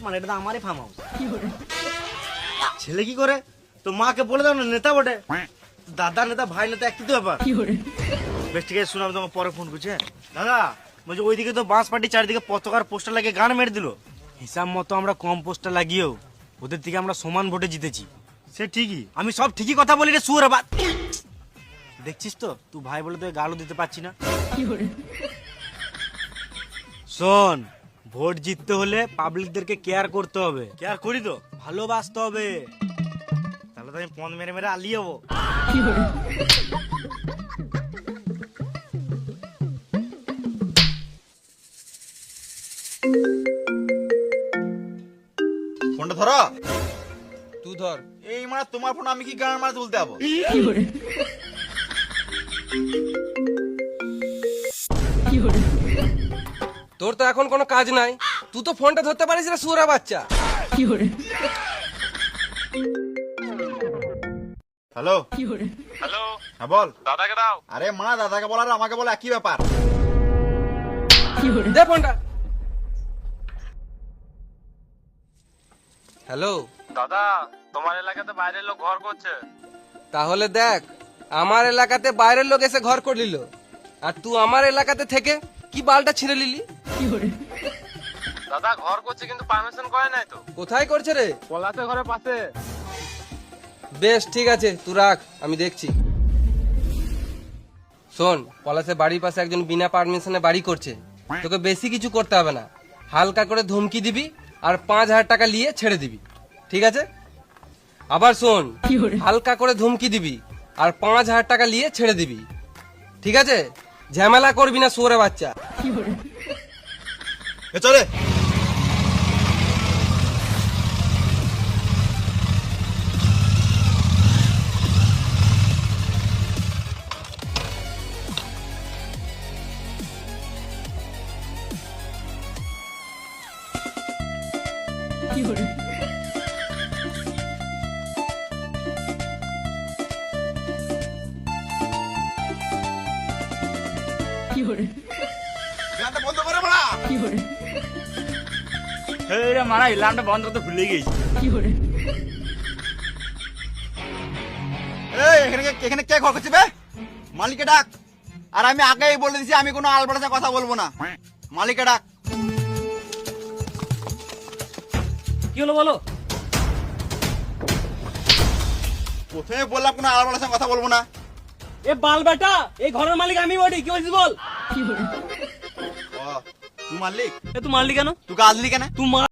মানে এটা তো আমারই ফার্ম হাউস। ছেলে কি করে? তো মাকে বলে দাও না, নেতা বটে। দাদা নেতা, ভাই নেতা, একই তো ব্যাপার। বেশ ঠিক আছে, শুনো, আমি তোমাকে পরে ফোন করছি। দাদা বলছি, ওইদিকে তো বাঁশ পাটি চারিদিকে পতাকার পোস্টার লাগিয়ে গান মেরে দিল। হিসাব মতো আমরা কম পোস্টার লাগিয়েও ওদের থেকে আমরা সমান ভোটে জিতেছি। সে ঠিকই, আমি সব ঠিকই কথা বলি রে শুয়োর বাদ। দেখছিস তো, তুই ভাই বলে তো গালও দিতে পারছি না। শোন, ভোট জিততে হলে পাবলিকদেরকে কেয়ার করতে হবে। কেয়ার করি তো, ভালোবাসতে হবে। তাহলে তো আমি পন মেরে মেরে আলিয়ে যাবো। ফোনটা ধরো। তুই ধর। এই মানে তোমার ফোন আমি কি গান মারা তুলতে যাবো? তোর তো এখন কোনো কাজ নাই, তুই তো ফোনটা ধরতে পারিস না সুরা বাচ্চা। হ্যালো হ্যালো, হ্যাঁ বল। দাদাকে দাও। আরে মা, দাদাকে বল আর আমাকে বল একই ব্যাপার। দে ফোনটা। হ্যালো দাদা, তোমার এলাকাতে বাইরের লোক ঘর করছে। তাহলে দেখ, আমার এলাকাতে বাইরের লোক এসে ঘর করে নিল, আর তুই আমার এলাকাতে থেকে কি বালটা ছিঁড়ে নিলি? দাদা ঘর করছে কিন্তু পারমিশন করে নাই তো। কোথায় করছে রে? পলাশে ঘরের পাশে। বেশ ঠিক আছে, তুই রাখ, আমি দেখছি। শোন, পলাশের বাড়ির পাশে একজন বিনা পারমিশনে বাড়ি করছে। তোকে বেশি কিছু করতে হবে না, হালকা করে ধমকি দিবি আর 5,000 টাকা নিয়ে ছেড়ে দিবি, ঠিক আছে? আবার শোন, হালকা করে ধমকি দিবি আর 5,000 টাকা নিয়ে ছেড়ে দিবি, ঠিক আছে? ঝামেলা করবি না শুয়োরে বাচ্চা। এ চলে। গানটা বন্ধ করে বলা। মারা ইলামটা বন্ধ করতে ভুলে গেছি। এই এখানে কে ঘর করছে বে? মালিককে ডাক। আর আমি আগেই বলে দিছি আমি কোনো আলবাড়াতে কথা বলবো না। মালিককে ডাক। কি হলো বলো? প্রথমে বললাম কোনো আলবাড়াতে কথা বলবো না। এ বাল বেটা, এই ঘরের মালিক আমি বলি, কি বলছিস বল? ও, তুই মালিক? এ তুই মারলি কেন? তুই আসলি কেন? তুই